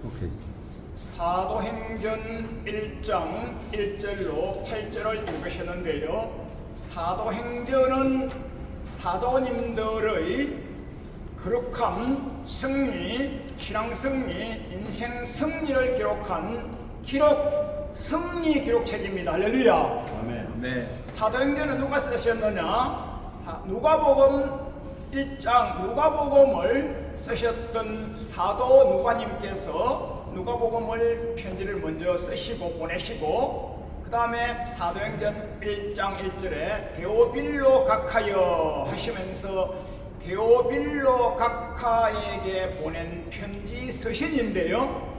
오케이. 사도행전 1장 1절로 8절을 읽으셨는데요. 사도행전은 사도님들의 거룩한 승리, 신앙 승리, 인생 승리를 기록한 승리 기록책입니다. 할렐루야. 아멘. 네. 사도행전은 누가 쓰셨느냐? 누가복음 1장 누가복음을 쓰셨던 사도 누가님께서 누가복음을 편지를 먼저 쓰시고 보내시고 그 다음에 사도행전 1장 1절에 데오빌로 각하여 하시면서 데오빌로 각하에게 보낸 편지 서신인데요.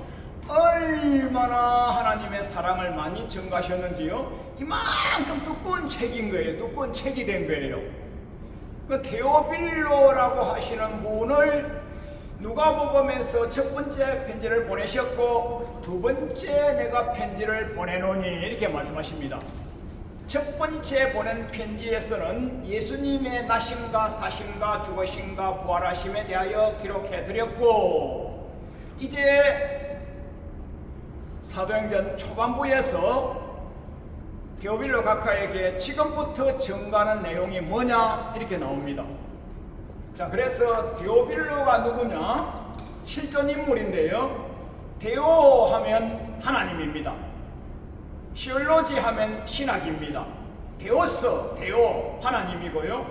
얼마나 하나님의 사랑을 많이 증가하셨는지요. 이만큼 두꺼운 책인 거예요. 두꺼운 책이 된 거예요. 그 데오빌로라고 하시는 분을 누가복음에서 첫 번째 편지를 보내셨고 두 번째 내가 편지를 보내노니 이렇게 말씀하십니다. 첫 번째 보낸 편지에서는 예수님의 나심과 사심과 죽으심과 부활하심에 대하여 기록해 드렸고 이제 사도행전 초반부에서 데오빌로 각하에게 지금부터 증가하는 내용이 뭐냐 이렇게 나옵니다. 자, 그래서 데오빌로가 누구냐? 실존 인물인데요. 데오 하면 하나님입니다. 시올로지 하면 신학입니다. 데오스, 데오 하나님이고요.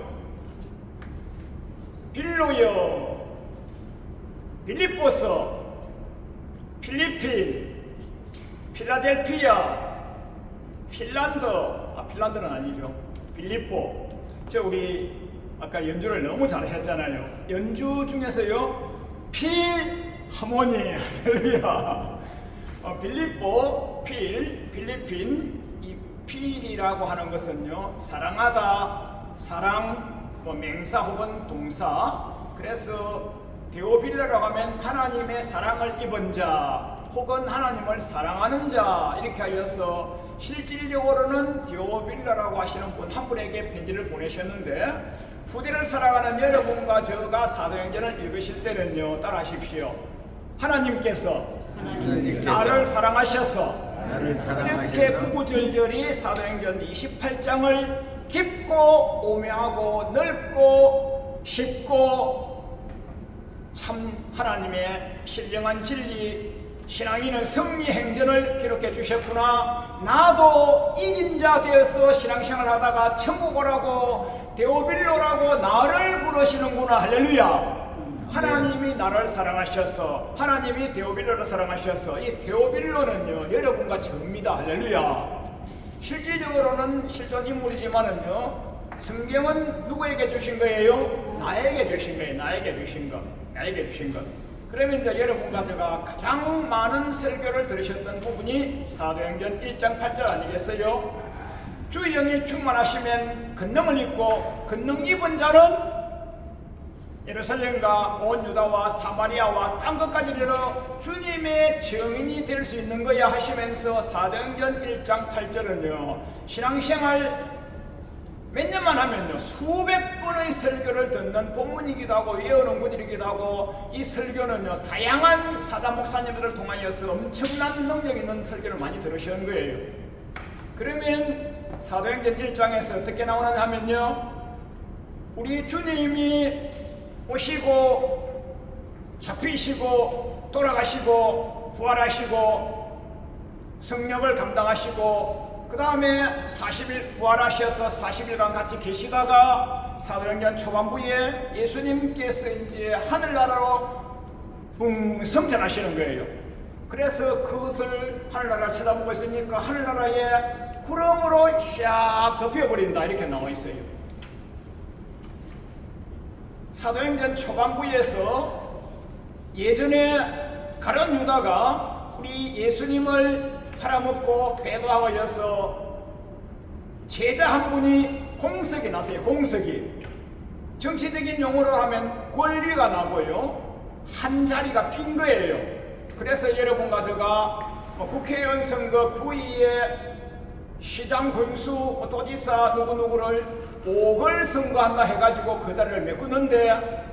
빌로요, 빌립보스, 필리핀, 필라델피아, 핀란드는 아니죠. 빌립보. 우리 아까 연주를 너무 잘하셨잖아요. 연주 중에서요, 필하모니, 할렐루야. 빌립보, 필리핀. 이 필이라고 하는 것은요, 사랑하다, 사랑, 맹사 혹은 동사. 그래서 데오빌로라고 하면 하나님의 사랑을 입은 자, 혹은 하나님을 사랑하는 자, 이렇게 하여서 실질적으로는 데오빌로라고 하시는 분 한 분에게 편지를 보내셨는데 후대를 살아가는 여러분과 저가 사도행전을 읽으실 때는요, 따라하십시오. 하나님께서 나를 사랑하셔서 이렇게 구구절절히 사도행전 28장을 깊고 오묘하고 넓고 쉽고 참 하나님의 신령한 진리, 신앙인은 승리 행전을 기록해 주셨구나. 나도 이긴 자 되어서 신앙생활 하다가 천국 오라고 데오빌로라고 나를 부르시는구나. 할렐루야. 하나님이 나를 사랑하셔서, 하나님이 데오빌로를 사랑하셔서, 이 데오빌로는요 여러분과 저입니다. 할렐루야. 실질적으로는 실존 인물이지만은요, 성경은 누구에게 주신 거예요? 나에게 주신 거예요. 나에게 주신 것. 그러면 이제 여러분과 제가 가장 많은 설교를 들으셨던 부분이 사도행전 1장 8절 아니겠어요? 주의 영이 충만하시면 권능을 입고 권능 입은 자는 예루살렘과 온 유다와 사마리아와 땅 끝까지 이르러 주님의 증인이 될 수 있는 거야 하시면서 사도행전 1장 8절은요, 신앙생활 몇 년만 하면요 수백 번의 설교를 듣는 본문이기도 하고 외우는 분이기도 하고, 이 설교는요 다양한 사자 목사님들을 통하여서 엄청난 능력 있는 설교를 많이 들으시는 거예요. 그러면 사도행전 1장에서 어떻게 나오느냐 하면요, 우리 주님이 오시고 잡히시고 돌아가시고 부활하시고 성령을 감당하시고 그 다음에 40일 부활하셔서 40일간 같이 계시다가 사도행전 초반부에 예수님께서 이제 하늘나라로 승천하시는 거예요. 그래서 그것을 하늘나라를 쳐다보고 있으니까 하늘나라에 구름으로 샥 덮여버린다 이렇게 나와 있어요. 사도행전 초반부에서 예전에 가룟 유다가 우리 예수님을 팔아먹고 배도하고 여서 제자 한 분이 공석이 났어요. 공석이 정치적인 용어로 하면 권리가 나고요, 한 자리가 빈 거예요. 그래서 여러분과 제가 국회의원 선거 9위에 시장 군수 도지사 누구누구를 5걸 선거한다 해가지고 그 자리를 메꾸는데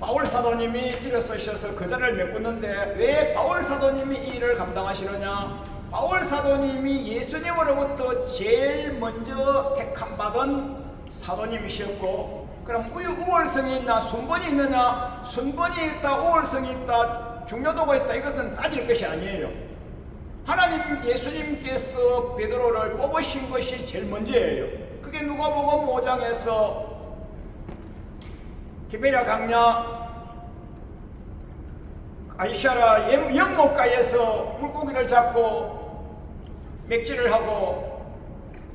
바울 사도님이 일어서셔서 그 자리를 메꾸는데 왜 바울 사도님이 이 일을 감당하시느냐? 바울 사도님이 예수님으로부터 제일 먼저 택함받은 사도님이셨고, 그럼 우월성이 있나 순번이 있느냐? 순번이 있다, 우월성이 있다, 중요도가 있다, 이것은 따질 것이 아니에요. 하나님 예수님께서 베드로를 뽑으신 것이 제일 먼저예요. 그게 누가복음 5장에서 티베리아 강야 아이샤라 연못가에서 물고기를 잡고 맥질을 하고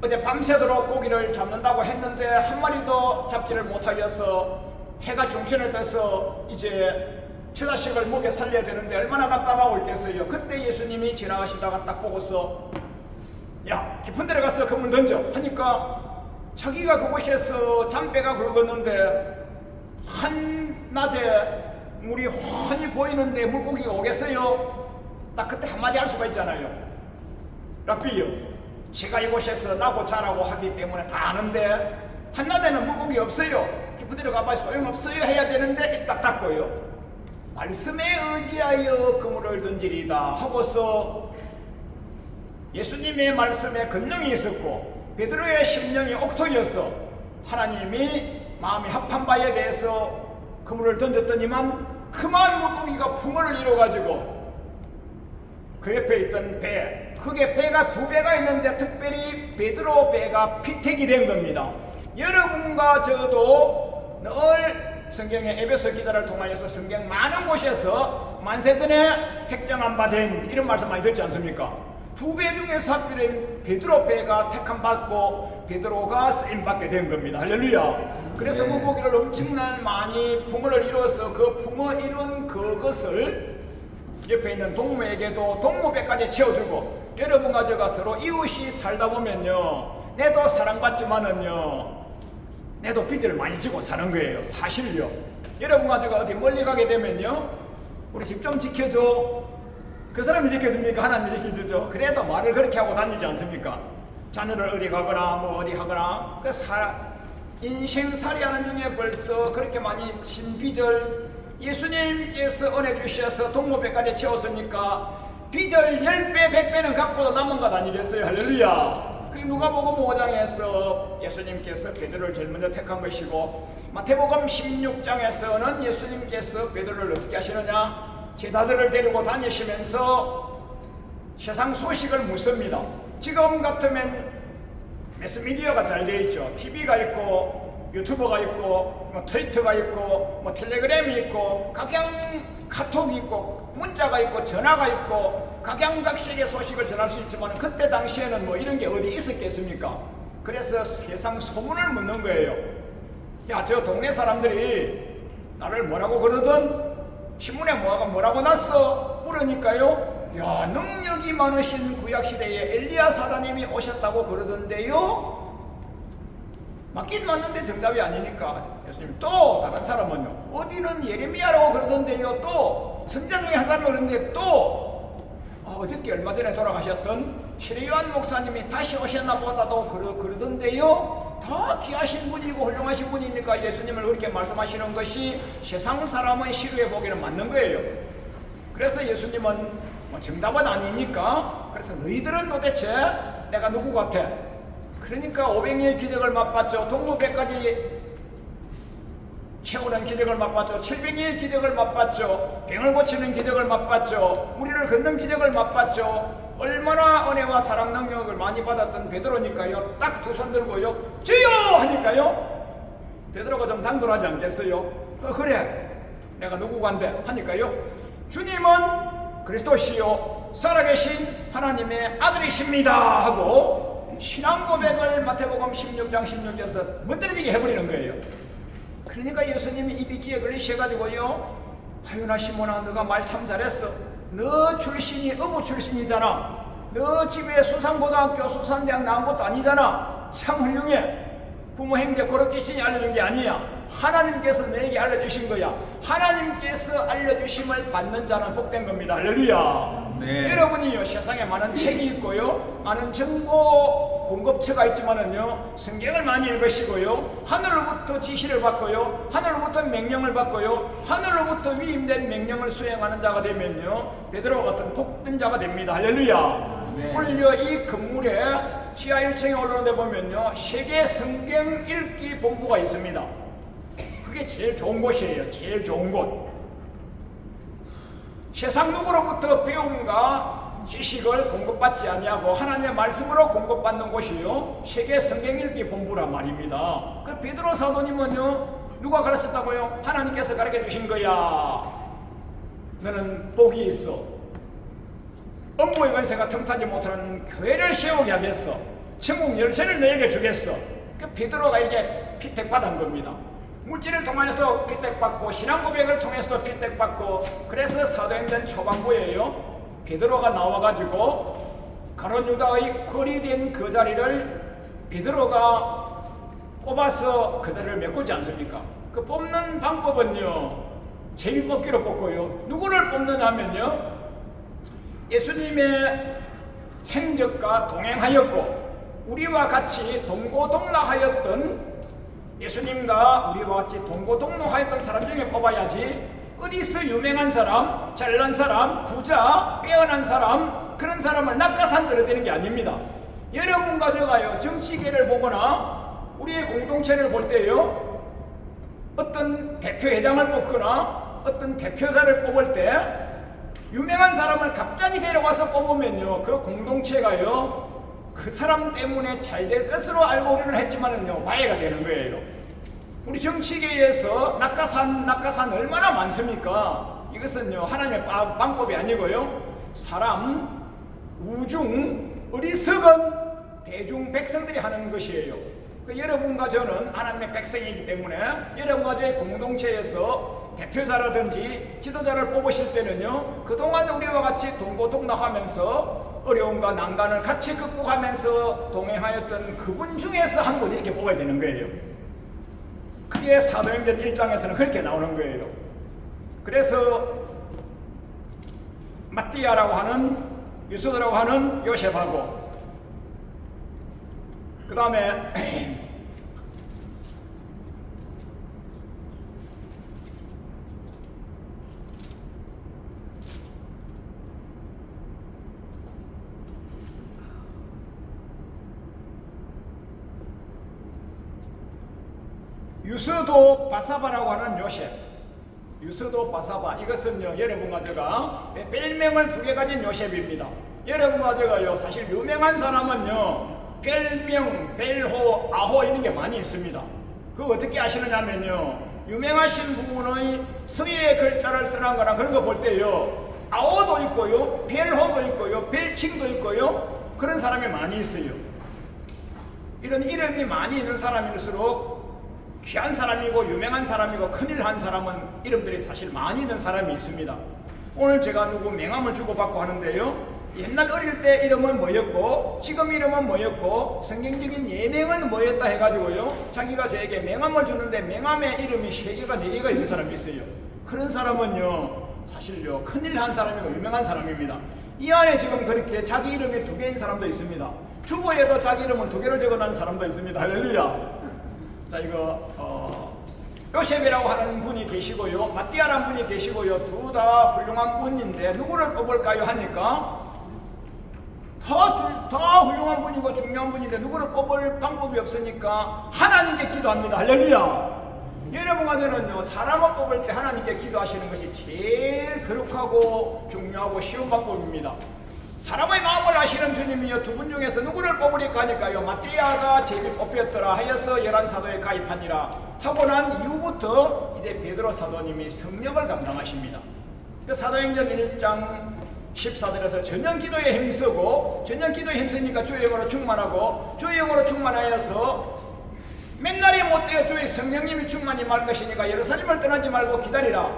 어제 밤새도록 고기를 잡는다고 했는데 한 마리도 잡지를 못하여서 해가 중천을 떠서 이제 처자식을 목에 살려야 되는데 얼마나 답답하고 있겠어요. 그때 예수님이 지나가시다가 딱 보고서 야, 깊은 데로 가서 그물 던져 하니까 자기가 그곳에서 잔배가 굵었는데 한낮에 물이 훤히 보이는데 물고기가 오겠어요? 딱 그때 한마디 할 수가 있잖아요. 랍비요, 제가 이곳에서 나고 자라고 하기 때문에 다 아는데 한낮에는 물고기 없어요. 깊은 데로 가봐야 소용없어요 해야 되는데 딱 닫고요. 말씀에 의지하여 그물을 던지리다 하고서 예수님의 말씀에 권능이 있었고 베드로의 심령이 옥토이어서 하나님이 마음이 합한 바에 대해서 그물을 던졌더니만 그만 물고기가 풍어를 이뤄가지고 그 옆에 있던 배, 그게 배가 두 배가 있는데 특별히 베드로 배가 피택이 된 겁니다. 여러분과 저도 늘 성경의 에베소 기자를 통하여서 성경 많은 곳에서 만세전에 택정한 바 된 이런 말씀 많이 듣지 않습니까? 두 배 중에서 하필이면 베드로 배가 택함 받고 베드로가 쓰임 받게 된 겁니다. 할렐루야. 그래서 물고기를 엄청난 많이 풍어를 이루어서 그 풍어 이룬 그것을 옆에 있는 동무에게도 동무배까지 채워주고, 여러분과 저가 서로 이웃이 살다 보면요, 내도 사랑받지만은요 내도 빚을 많이 지고 사는 거예요. 사실요. 여러분과 저가 어디 멀리 가게 되면요, 우리 집 좀 지켜줘. 그 사람이 지켜줍니까? 하나님이 지켜주죠. 그래도 말을 그렇게 하고 다니지 않습니까? 자녀를 어디 가거나 뭐 어디 하거나 그 인생살이 하는 중에 벌써 그렇게 많이 신비절 예수님께서 은혜 주셔서 동무배까지 채웠으니까 비절 10배 100배는 갖고도 남은 것 아니겠어요? 할렐루야. 그 누가복음 5장에서 예수님께서 베드로를 제일 먼저 택한 것이고, 마태복음 16장에서는 예수님께서 베드로를 어떻게 하시느냐, 제자들을 데리고 다니시면서 세상 소식을 묻습니다. 지금 같으면 매스미디어가 잘 되어 있죠. TV가 있고 유튜브가 있고 뭐 트위터가 있고 뭐 텔레그램이 있고 각양 카톡이 있고 문자가 있고 전화가 있고 각양각색의 소식을 전할 수 있지만 그때 당시에는 뭐 이런 게 어디 있었겠습니까? 그래서 세상 소문을 묻는 거예요. 야, 저 동네 사람들이 나를 뭐라고 그러든 신문에 뭐라고 났어? 물으니까요, 야, 능력이 많으신 구약시대에 엘리야 사자님이 오셨다고 그러던데요? 맞긴 맞는데 정답이 아니니까 예수님, 또 다른 사람은요, 어디는 예레미야라고 그러던데요, 또 선장 중에 한 사람이 그러는데 또 어저께 얼마 전에 돌아가셨던 시레요한 목사님이 다시 오셨나 보다도 그러던데요. 다 귀하신 분이고 훌륭하신 분이니까 예수님을 그렇게 말씀하시는 것이 세상 사람의 시루에 보기는 맞는 거예요. 그래서 예수님은 정답은 아니니까, 그래서 너희들은 도대체 내가 누구 같아? 그러니까 500년의 기적을 맛봤죠. 동무배까지 채우는 기적을 맛봤죠. 700년의 기적을 맛봤죠. 병을 고치는 기적을 맛봤죠. 우리를 걷는 기적을 맛봤죠. 얼마나 은혜와 사랑 능력을 많이 받았던 베드로니까요, 딱 두 손 들고요, 주여! 하니까요, 베드로가 좀 당돌하지 않겠어요? 그래, 내가 누구간데? 하니까요, 주님은 그리스도시요 살아계신 하나님의 아들이십니다 하고 신앙 고백을 마태복음 16장 16절에서 멋들어지게 해버리는 거예요. 그러니까 예수님이 입이 귀에 걸리셔가지고요, 하윤아 시몬아, 너가 말 참 잘했어. 너 출신이 어부 출신이잖아. 너 집에 수산고등학교 수산대학 나온 것도 아니잖아. 참 훌륭해. 부모 형제 고로케신이 알려준 게 아니야. 하나님께서 내게 알려주신 거야. 하나님께서 알려주심을 받는 자는 복된 겁니다. 할렐루야. 네. 여러분이요, 세상에 많은 책이 있고요, 많은 정보 공급처가 있지만은요, 성경을 많이 읽으시고요, 하늘로부터 지시를 받고요, 하늘로부터 명령을 받고요, 하늘로부터 위임된 명령을 수행하는 자가 되면요, 베드로 같은 복된 자가 됩니다. 할렐루야. 네. 오늘요, 이 건물에 지하 1층에 올라오는데 보면요, 세계 성경 읽기 본부가 있습니다. 그게 제일 좋은 곳이에요. 제일 좋은 곳. 세상 누구로부터 배움과 지식을 공급받지 아니하고 하나님의 말씀으로 공급받는 곳이요, 세계 성경 읽기 본부란 말입니다. 그 베드로 사도님은요, 누가 가르쳤다고요? 하나님께서 가르쳐 주신 거야. 너는 복이 있어. 업무의 권세가 틈타지 못하는 교회를 세우게 하겠어. 천국 열쇠를 너에게 주겠어. 그 베드로가 이렇게 피택받은 겁니다. 물질을 통해서도 피택받고 신앙 고백을 통해서도 피택받고, 그래서 사도행전 초반부에요, 베드로가 나와가지고 가룟 유다의 거리된 그 자리를 베드로가 뽑아서 그 자리를 메꾸지 않습니까? 그 뽑는 방법은요, 재미 뽑기로 뽑고요. 누구를 뽑느냐 하면요, 예수님의 행적과 동행하였고 우리와 같이 동고동락하였던, 예수님과 우리와 같이 동고동락하였던 사람 중에 뽑아야지, 어디서 유명한 사람, 잘난 사람, 부자, 빼어난 사람, 그런 사람을 낙하산 들어대는 게 아닙니다. 여러분과 제가요, 정치계를 보거나 우리의 공동체를 볼 때요, 어떤 대표회장을 뽑거나 어떤 대표자를 뽑을 때 유명한 사람을 갑자기 데려와서 뽑으면요, 그 공동체가요, 그 사람 때문에 잘 될 것으로 알고 우리는 했지만은요, 방해가 되는 거예요. 우리 정치계에서 낙하산 얼마나 많습니까? 이것은요, 하나님의 방법이 아니고요, 사람, 우중, 어리석은 대중 백성들이 하는 것이에요. 여러분과 저는 하나님의 백성이기 때문에 여러분과 저의 공동체에서 대표자라든지 지도자를 뽑으실 때는요, 그동안 우리와 같이 동고동락하면서 어려움과 난간을 같이 극복하면서 동행하였던 그분 중에서 한 분 이렇게 뽑아야 되는 거예요. 그게 사도행전 1장에서는 그렇게 나오는 거예요. 그래서 마띠아라고 하는, 유스도라고 하는 요셉하고, 그 다음에 유스도 바사바라고 하는 요셉, 유스도 바사바, 이것은요, 여러분과 제가 별명을 두 개 가진 요셉입니다. 여러분과 제가요, 사실 유명한 사람은요, 별명, 벨호, 아호 이런 게 많이 있습니다. 그거 어떻게 아시느냐면요, 유명하신 분의 서예의 글자를 쓰는 거나 그런 거 볼 때요, 아호도 있고요, 벨호도 있고요, 벨칭도 있고요, 그런 사람이 많이 있어요. 이런 이름이 많이 있는 사람일수록 귀한 사람이고 유명한 사람이고 큰일 한 사람은 이름들이 사실 많이 있는 사람이 있습니다. 오늘 제가 누구 명함을 주고받고 하는데요, 옛날 어릴 때 이름은 뭐였고 지금 이름은 뭐였고 성경적인 예명은 뭐였다 해가지고요, 자기가 저에게 명함을 주는데 명함의 이름이 3개가 4개가 있는 사람이 있어요. 그런 사람은요, 사실요, 큰일 한 사람이고 유명한 사람입니다. 이 안에 지금 그렇게 자기 이름이 2개인 사람도 있습니다. 주보에도 자기 이름을 2개를 적어놓은 사람도 있습니다. 할렐루야. 자, 이거 요셉이라고 하는 분이 계시고요, 마띠아라는 분이 계시고요, 둘 다 훌륭한 분인데 누구를 뽑을까요 하니까 다 훌륭한 분이고 중요한 분인데 누구를 뽑을 방법이 없으니까 하나님께 기도합니다. 할렐루야. 여러분과 저는요, 사람을 뽑을 때 하나님께 기도하시는 것이 제일 거룩하고 중요하고 쉬운 방법입니다. 사람의 마음을 아시는 주님이요, 2분 중에서 누구를 뽑으리까 하니까요, 마띠아가 제일 뽑혔더라 하여서 11사도에 가입하니라 하고 난 이후부터 이제 베드로 사도님이 성령을 감당하십니다. 그 사도행전 1장 14절에서 전년 기도에 힘쓰고, 전년 기도에 힘쓰니까 주의 영으로 충만하고, 주의 영으로 충만하여서 맨날이 못되어 주의 성령님이 충만히 말 것이니까 예루살렘을 떠나지 말고 기다리라.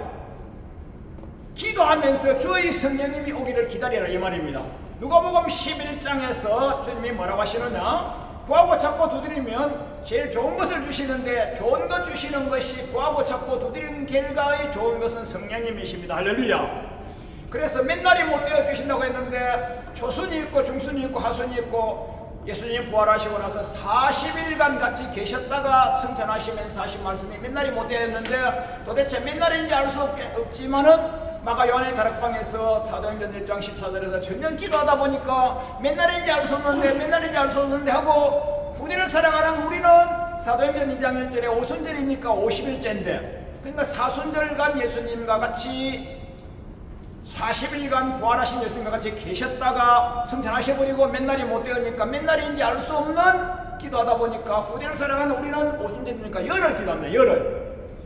기도하면서 주의 성령님이 오기를 기다리라, 이 말입니다. 누가복음 11장에서 주님이 뭐라고 하시느냐, 구하고 찾고 두드리면 제일 좋은 것을 주시는데 좋은 것 주시는 것이 구하고 찾고 두드리는 결과의 좋은 것은 성령님이십니다. 할렐루야. 그래서 맨날이 못 되어 주신다고 했는데 초순이 있고 중순이 있고 하순이 있고 예수님 부활하시고 나서 40일간 같이 계셨다가 승천하시면서 하신 말씀이 맨날이 못 되었는데 도대체 맨날인지 알 수 없지만은 마가 요한의 다락방에서 사도행전 1장 14절에서 전년 기도하다 보니까 맨날인지 알 수 없는데 맨날인지 알 수 없는데 하고 후대를 사랑하는 우리는 사도행전 2장 1절에 오순절이니까 50일째인데 그러니까 사순절간 예수님과 같이 40일간 부활하신 예수님과 같이 계셨다가 승천하셔버리고 맨날이 못 되니까 맨날인지 알 수 없는 기도하다 보니까 후대를 사랑하는 우리는 오순절이니까 열흘 기도합니다.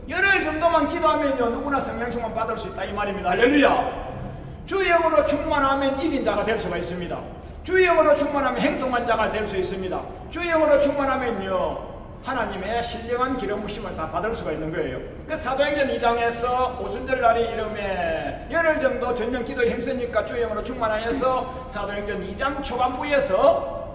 열흘 정도만 기도하면요 누구나 성령 충만 받을 수 있다 이 말입니다. 할렐루야. 주의 영으로 충만하면 이긴 자가 될 수가 있습니다. 주의 영으로 충만하면 행동한 자가 될 수 있습니다. 주의 영으로 충만하면요 하나님의 신령한 기름 부심을 다 받을 수가 있는 거예요. 그 사도행전 2장에서 오순절 날이 이름에 열흘 정도 전년 기도에 힘쓰니까 주의 영으로 충만하여서 사도행전 2장 초반부에서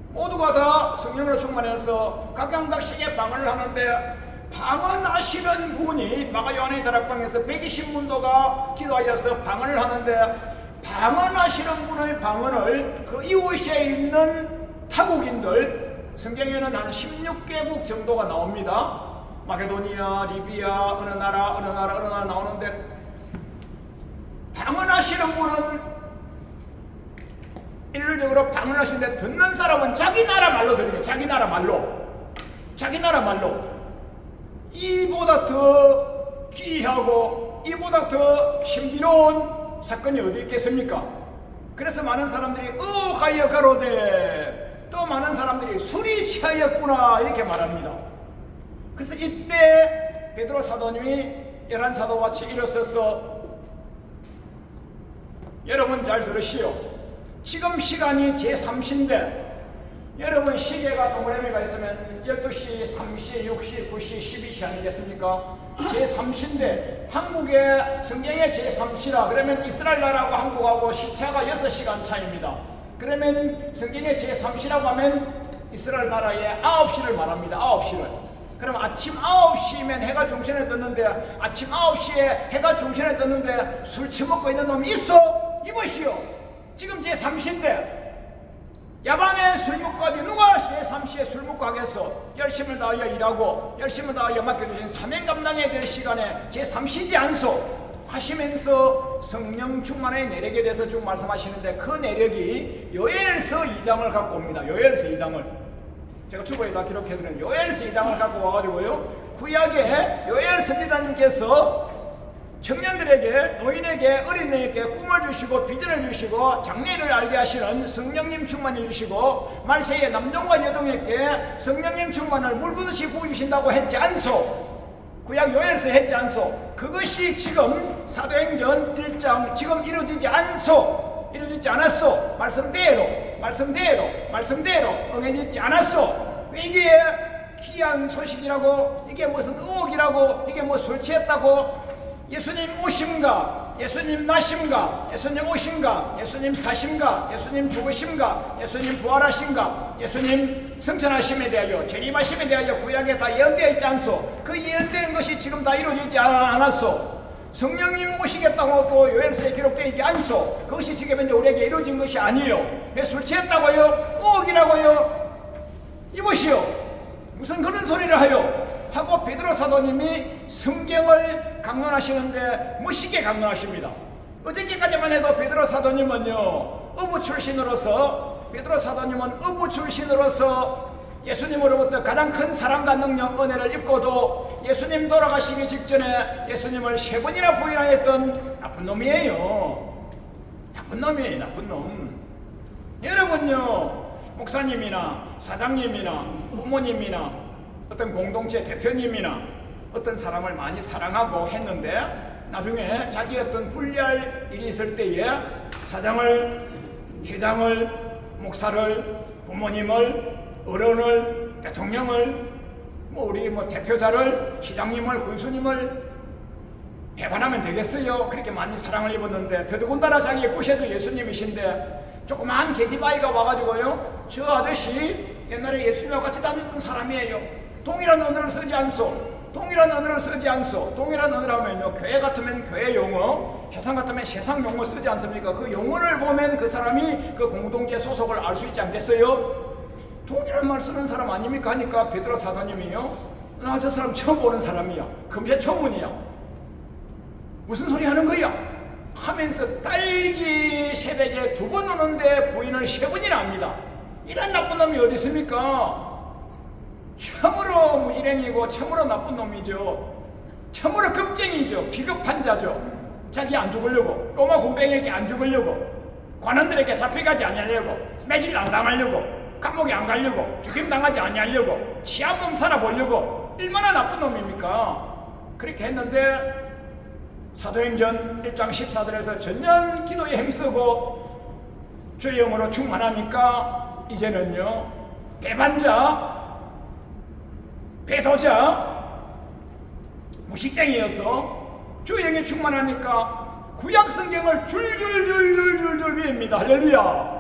모두가 다 성령으로 충만해서 각양각식의 방언을 하는데 방언하시는 분이 마가 요한의 다락방에서 120문도가 기도하여서 방언을 하는데 방언하시는 분의 방언을 그 이웃에 있는 타국인들 성경에는 한 16개국 정도가 나옵니다. 마게도니아, 리비아, 어느 나라 나오는데 방언하시는 분은 일률적으로 방언하시는데 듣는 사람은 자기 나라 말로 들으니까 자기 나라 말로 이보다 더 귀하고 이보다 더 신비로운 사건이 어디 있겠습니까? 그래서 많은 사람들이 가여 가로되 또 많은 사람들이 술이 취하였구나 이렇게 말합니다. 그래서 이때 베드로 사도님이 11사도와 같이 일어서서 여러분 잘 들으시오. 지금 시간이 제3시인데 여러분 시계가 동그라미가 있으면 12시, 3시, 6시, 9시, 12시 아니겠습니까? 제3시인데 한국의 성경의 제3시라 그러면 이스라엘 나라하고 한국하고 시차가 6시간 차입니다. 그러면 성경의 제3시라고 하면 이스라엘 나라의 9시를 말합니다. 9시를. 그럼 아침 9시면 해가 중천에 떴는데 아침 9시에 해가 중천에 떴는데 술 처먹고 있는 놈이 있어? 이보시오. 지금 제3시인데 야밤에 술 먹고 가지 누가 제3시에 술 먹고 하겠어? 열심을 다하여 일하고 열심을 다하여 맡겨주신 사명 감당해야 될 시간에 제3시지 않소? 하시면서 성령 충만의 내력에 대해서 쭉 말씀하시는데 그 내력이 요엘서 2장을 갖고 옵니다. 요엘서 2장을 제가 주보에 다 기록해드린 요엘서 2장을 갖고 와가지고요 구약의 요엘 선지자님께서 청년들에게 노인에게 어린이에게 꿈을 주시고 비전을 주시고 장래를 알게 하시는 성령님 충만을 주시고 말세에 남종과 여종에게 성령님 충만을 물부듯이 부어주신다고 했지 않소? 구약 요엘서 했지 않소? 그것이 지금 사도행전 1장 지금 이루어지지 않소? 이루어지지 않았소? 말씀대로 응해지지 않았소? 이게 귀한 소식이라고 이게 무슨 의혹이라고 이게 뭐 술 취했다고 예수님 오심가 예수님 나심가 예수님 오심가 예수님 사심가 예수님 죽으심가 예수님 부활하심가 예수님 승천하심에 대하여 재림하심에 대하여 구약에 다 예언되어 있지 않소? 그 예언된 것이 지금 다 이루어지지 않았소? 성령님 오시겠다고 또 요엘서에 기록되어 있지 않소? 그것이 지금 이제 우리에게 이루어진 것이 아니에요. 왜 술 취했다고요? 의혹이라고요? 이보시오. 무슨 그런 소리를 하여? 하고 베드로 사도님이 성경을 강론하시는데 무식에 강론하십니다. 어저께까지만 해도 베드로 사도님은요 어부 출신으로서 베드로 사도님은 어부 출신으로서 예수님으로부터 가장 큰 사랑과 능력 은혜를 입고도 예수님 돌아가시기 직전에 예수님을 3번이나 부인하였던 나쁜 놈이에요. 나쁜 놈. 여러분요 목사님이나 사장님이나 부모님이나 어떤 공동체 대표님이나 어떤 사람을 많이 사랑하고 했는데 나중에 자기 어떤 불리할 일이 있을 때에 사장을, 회장을, 목사를, 부모님을, 어른을, 대통령을, 우리 대표자를, 시장님을, 군수님을 배반하면 되겠어요? 그렇게 많이 사랑을 입었는데 더더군다나 자기의 구세주 예수님이신데 조그만 계집아이가 와가지고요 저 아저씨 옛날에 예수님과 같이 다녔던 사람이에요. 동일한 언어를 쓰지 않소. 동일한 언어를 쓰지 않소. 동일한 언어를 하면요, 교회 같으면 교회 용어, 세상 같으면 세상 용어 쓰지 않습니까? 그 용어를 보면 그 사람이 그 공동체 소속을 알 수 있지 않겠어요? 동일한 말 쓰는 사람 아닙니까? 하니까 베드로 사도님이요, 나 저 사람 처음 보는 사람이야. 금세 초문이야. 무슨 소리 하는 거야? 하면서 딸기 새벽에 2번 오는데 부인을 3번이나 합니다. 이런 나쁜 놈이 어디 있습니까? 참으로 무지랭이고 참으로 나쁜 놈이죠. 참으로 겁쟁이죠. 비겁한 자죠. 자기 안 죽으려고, 로마 군병에게 안 죽으려고, 관원들에게 잡혀가지 아니하려고, 매질 안 당하려고, 감옥에 안 가려고, 죽임당하지 아니하려고, 치안몸 살아보려고. 얼마나 나쁜 놈입니까? 그렇게 했는데 사도행전 1장 14절에서 전년 기도에 힘쓰고 주의 영으로 충만하니까 이제는요, 배반자, 배도자, 무식쟁이여서 주의 영에 충만하니까 구약 성경을 줄줄줄줄줄줄 외웁니다. 할렐루야.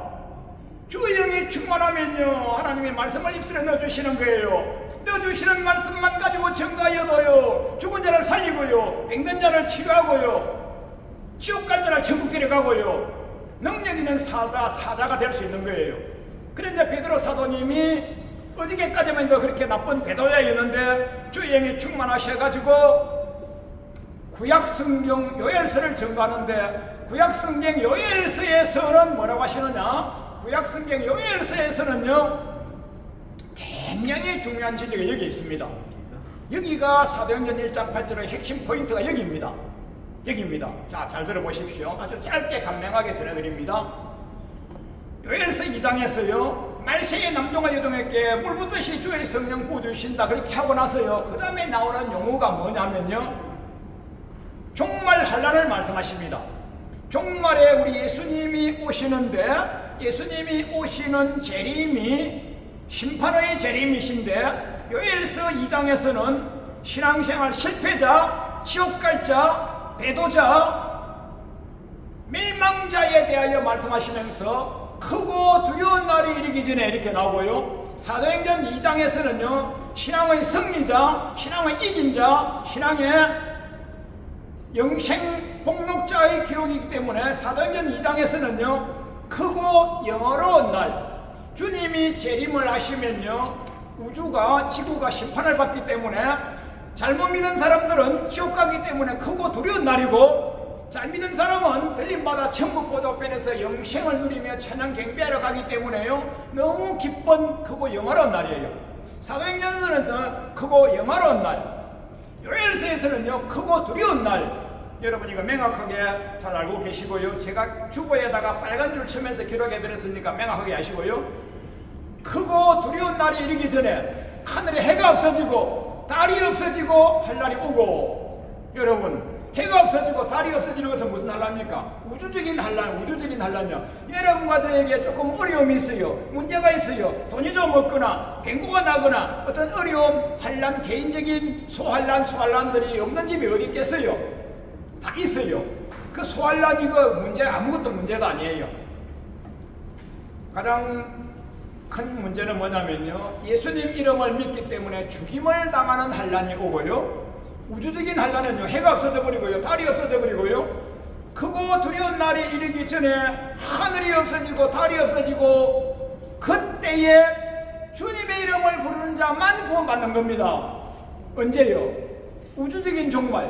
주의 영이 충만하면요, 하나님의 말씀을 입술에 넣어주시는 거예요. 넣어주시는 말씀만 가지고 증거하여도요, 죽은 자를 살리고요, 병든 자를 치료하고요, 지옥 갈 자를 천국 데려가고요, 능력 있는 사자가 될 수 있는 거예요. 그런데 베드로 사도님이 어디게까지만 그렇게 나쁜 배도자였는데 주의 영이 충만하셔가지고 구약 성경 요엘서를 증거하는데, 구약 성경 요엘서에서는 뭐라고 하시느냐? 구약 성경 요엘서에서는요, 굉장히 중요한 진리가 여기 있습니다. 여기가 사도행전 1장 8절의 핵심 포인트가 여기입니다. 여기입니다. 자, 잘 들어보십시오. 아주 짧게 간명하게 전해드립니다. 요엘서 2장에서요, 말세의 남동과 여동에게 물붓듯이 주의 성령 부어주신다 그렇게 하고 나서요, 그 다음에 나오는 용어가 뭐냐면요, 종말 환란을 말씀하십니다. 종말에 우리 예수님이 오시는데, 예수님이 오시는 재림이 심판의 재림이신데, 요엘서 2장에서는 신앙생활 실패자, 지옥갈자, 배도자, 멸망자에 대하여 말씀하시면서 크고 두려운 날이 이르기 전에 이렇게 나오고요, 사도행전 2장에서는요, 신앙의 승리자, 신앙의 이긴 자, 신앙의 영생 복록자의 기록이기 때문에 사도행전 2장에서는요, 크고 영어로운 날, 주님이 재림을 하시면요, 우주가, 지구가 심판을 받기 때문에 잘못 믿는 사람들은 지옥 가기 때문에 크고 두려운 날이고, 잘 믿는 사람은 들림받아 천국 보좌편에서 영생을 누리며 천양 경배하러 가기 때문에요, 너무 기쁜 크고 영화로운 날이에요. 사도행전에서는 크고 영화로운 날, 요엘서에서는요, 크고 두려운 날. 여러분 이거 명확하게 잘 알고 계시고요, 제가 주보에다가 빨간 줄 치면서 기록해 드렸으니까 명확하게 아시고요, 크고 두려운 날이 이르기 전에 하늘에 해가 없어지고 달이 없어지고 할 날이 오고, 여러분 해가 없어지고 달이 없어지는 것은 무슨 한란입니까? 우주적인 한란, 우주적인 한란이요. 여러분과 저에게 조금 어려움이 있어요, 문제가 있어요, 돈이 좀 없거나 병고가 나거나 어떤 어려움, 한란, 개인적인 소한란들이 없는 집이 어디 있겠어요? 다 있어요. 그 소한란 이거 문제, 아무것도 문제가 아니에요. 가장 큰 문제는 뭐냐면요, 예수님 이름을 믿기 때문에 죽임을 당하는 한란이 오고요, 우주적인 한란은요, 해가 없어져 버리고요, 달이 없어져 버리고요, 크고 두려운 날이 이르기 전에 하늘이 없어지고 달이 없어지고, 그때에 주님의 이름을 부르는 자만 구원받는 겁니다. 언제요? 우주적인 종말.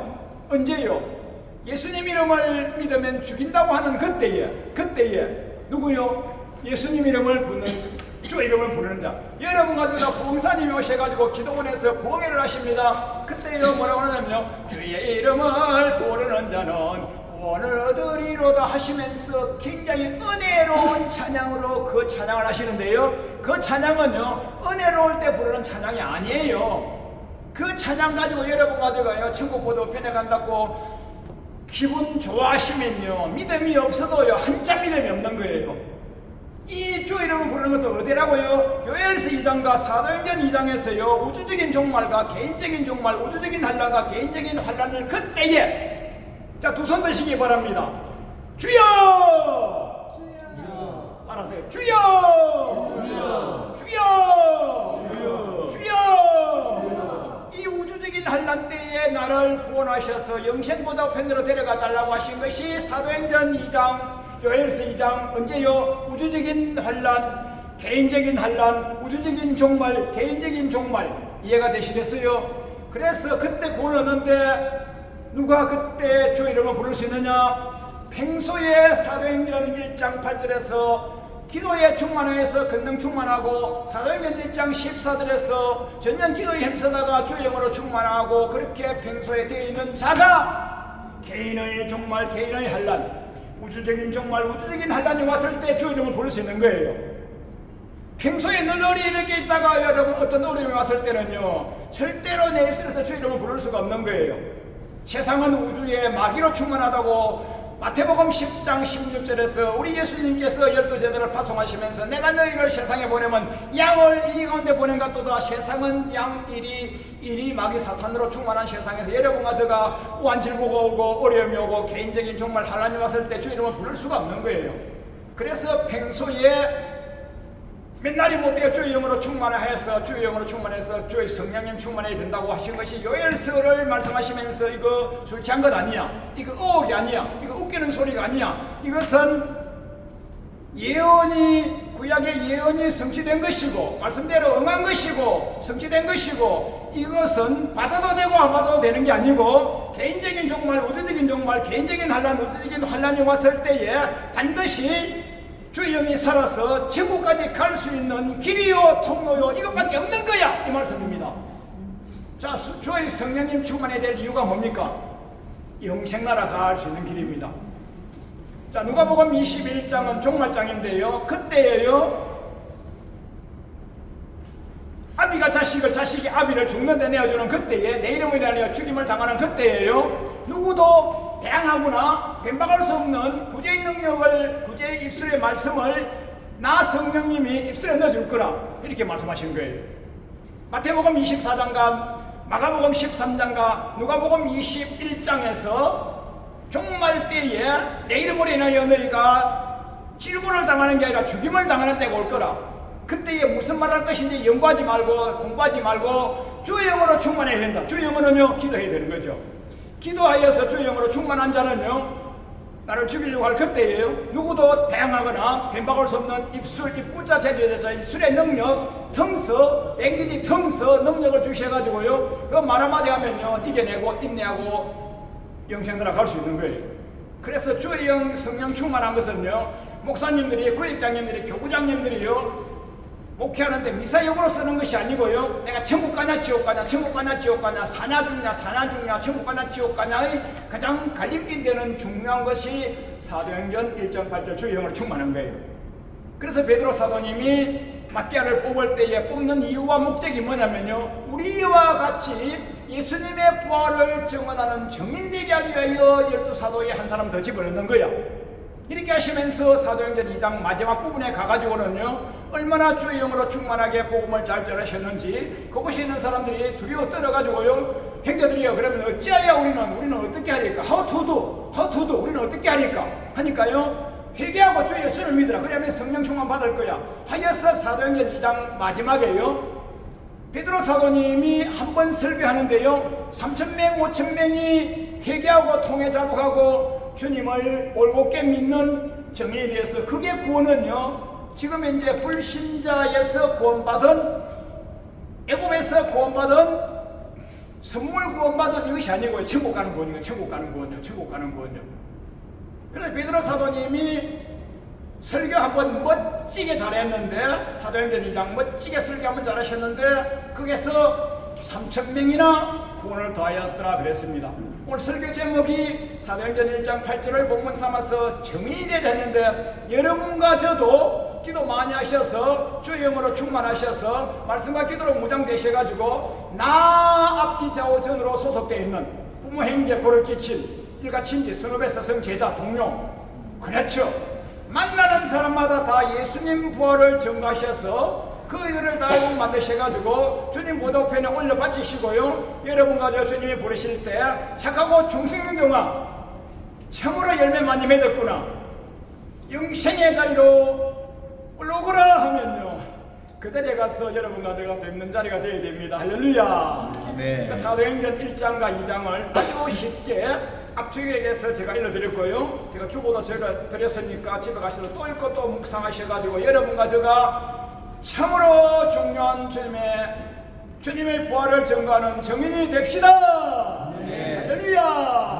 언제요? 예수님 이름을 믿으면 죽인다고 하는 그때에 누구요? 예수님 이름을 부르는, 주 이름을 부르는 자. 여러분 가지고 부흥사님이 오셔가지고 기도원에서 부흥회를 하십니다. 그때요 뭐라고 하냐면요, 주의 이름을 부르는 자는 구원을 얻으리로다 하시면서 굉장히 은혜로운 찬양으로 그 찬양을 하시는데요, 그 찬양은요, 은혜로울 때 부르는 찬양이 아니에요. 그 찬양 가지고 여러분 가지고요, 천국 보도편에 간다고 기분 좋아하시면요, 믿음이 없어도요, 한참 믿음이 없는 거예요. 이 주 이름을 부르는 것은 어디라고요? 요엘서 2장과 사도행전 2장에서요, 우주적인 종말과 개인적인 종말, 우주적인 환란과 개인적인 환란을 그때에, 자, 두 손 드시기 바랍니다. 주여! 주여! 알아서요. 주여! 주여! 주여! 나를 구원하셔서 영생보다 편으로 데려가 달라고 하신 것이 사도행전 2장, 요엘서 2장, 언제요? 우주적인 환란, 개인적인 환란, 우주적인 종말, 개인적인 종말. 이해가 되시겠어요? 그래서 그때 구원을 얻는데 누가 그때 주 이름을 부를 수 있느냐? 평소에 사도행전 1장 8절에서 기도에 충만해서 권능 충만하고, 사도행전 1장 14절에서 전년 기도에 힘쓰다가 주의 영으로 충만하고, 그렇게 평소에 되어 있는 자가 개인의 종말, 개인의 환란, 우주적인 종말, 우주적인 환란이 왔을 때 주 이름을 부를 수 있는 거예요. 평소에 널널히 이렇게 있다가 여러분 어떤 어려움이 왔을 때는요, 절대로 내 입술에서 주 이름을 부를 수가 없는 거예요. 세상은 우주에 마귀로 충만하다고 마태복음 10장 16절에서 우리 예수님께서 12제자를 파송하시면서 내가 너희를 세상에 보내면 양을 이리 가운데 보낸 것보다 세상은 양 이리 마귀 사탄으로 충만한 세상에서 여러분과 제가 우한질고가 오고 어려움이 오고 개인적인 정말 환란이 왔을 때 주 이름을 부를 수가 없는 거예요. 그래서 평소에 맨날이 못되어 주의 영으로 충만해서 주의 영으로 충만해서 주의 성령님 충만해야 된다고 하신 것이 요엘서를 말씀하시면서 이거 술 취한 것 아니야, 이거 의혹이 아니야, 이거 웃기는 소리가 아니야, 이것은 예언이, 구약의 예언이 성취된 것이고 말씀대로 응한 것이고 성취된 것이고, 이것은 받아도 되고 안 받아도 되는 게 아니고 개인적인 종말, 우주적인 종말, 개인적인 환란, 우주적인 환란이 왔을 때에 반드시 주의 영이 살아서 천국까지 갈 수 있는 길이요 통로요 이것밖에 없는 거야, 이 말씀입니다. 자, 주의 성령님 충만해야 될 이유가 뭡니까? 영생나라 갈 수 있는 길입니다. 자, 누가복음 21장은 종말장인데요, 그때예요, 아비가 자식을, 자식이 아비를 죽는데 내어주는 그때에, 내 이름으로 인하여 죽임을 당하는 그때예요, 누구도 대항하거나 변박할 수 없는 구제의 능력을, 구제의 입술의 말씀을 나 성령님이 입술에 넣어줄 거라, 이렇게 말씀하신 거예요. 마태복음 24장과 마가복음 13장과 누가복음 21장에서 종말 때에 내 이름으로 인하여 너희가 질고를 당하는 게 아니라 죽임을 당하는 때가 올 거라. 그때에 무슨 말 할 것인지 연구하지 말고 공부하지 말고 주의 영으로 충만해야 된다. 주의 영으로는요, 기도해야 되는 거죠. 기도하여서 주의 영으로 충만한 자는요, 나를 죽이려고 할 그때예요, 누구도 대항하거나 변박할 수 없는 입술, 입구자 제조자 입술의 능력, 텅서, 랭귀지 텅서 능력을 주셔가지고요, 그 말 한마디 하면요, 이겨내고 인내하고 영생들아 갈 수 있는 거예요. 그래서 주의 영 성령 충만한 것은요, 목사님들이, 구역장님들이, 교구장님들이요, 목회하는데 미사역으로 쓰는 것이 아니고요, 내가 천국 가냐 지옥 가냐, 천국 가냐 지옥 가냐, 사냐 죽냐 사냐 죽냐, 천국 가냐 지옥 가냐의 가장 갈림길 되는 중요한 것이 사도행전 1.8절 주의 영으로 충만한 거예요. 그래서 베드로 사도님이 마띠아를 뽑을 때에 뽑는 이유와 목적이 뭐냐면요, 우리와 같이 예수님의 부활을 증언하는 증인되게 하기 위하여 12사도에 한 사람 더 집어넣는 거야. 이렇게 하시면서 사도행전 2장 마지막 부분에 가가지고는요, 얼마나 주의 영으로 충만하게 복음을 잘 전하셨는지 그곳에 있는 사람들이 두려워 떨어가지고요, 형제들이요, 그러면 어찌하여 우리는 어떻게 하니까, how to do, 우리는 어떻게 하니까 하니까요, 회개하고 주 예수를 믿으라, 그러면 성령 충만 받을 거야 하여서 사도행전 2장 마지막에요, 베드로 사도님이 한 번 설교하는데요, 3,000명 5,000명이 회개하고 통해 자복하고 주님을 올곧게 믿는 정의에 대해서, 그게 구원은요, 지금 현재 불신자에서 구원받은, 애굽에서 구원받은, 선물 구원받은 이것이 아니고요, 천국 가는 구원이요, 천국 가는 구원이요, 천국 가는 구원이요. 그래서 베드로 사도님이 설교 한번 멋지게 잘했는데, 사도행전 2장 멋지게 설교 한번 잘하셨는데, 거기서 3,000명이나 구원을 더하였더라 그랬습니다. 오늘 설교 제목이 사도행전 1장 8절을 본문 삼아서 정인이 됐는데, 여러분과 저도 기도 많이 하셔서 주의 영으로 충만하셔서 말씀과 기도로 무장되셔가지고 나 앞뒤 좌우 전으로 소속되어 있는 부모 형제 고를 끼친 일가 친지 선후배 스승 제자 동료, 그렇죠, 만나는 사람마다 다 예수님 부활을 증거하셔서 그들을 다 만드셔가지고 주님 보도편에 올려 바치시고요, 여러분과 저 주님이 부르실 때 착하고 중생의 경아 참으로 열매 많이 맺었구나, 영생의 자리로 올라오거라 하면요, 그 자리에 가서 여러분과 제가 뵙는 자리가 되어야 됩니다. 할렐루야. 아멘. 사도행전 1장과 2장을 아주 쉽게 앞쪽에서 제가 일러드렸고요. 제가 주보도 제가 드렸으니까 집에 가셔서 또 읽고 또 묵상하셔가지고 여러분과 제가 참으로 중요한 주님의 부활을 증거하는 증인이 됩시다. 할렐루야.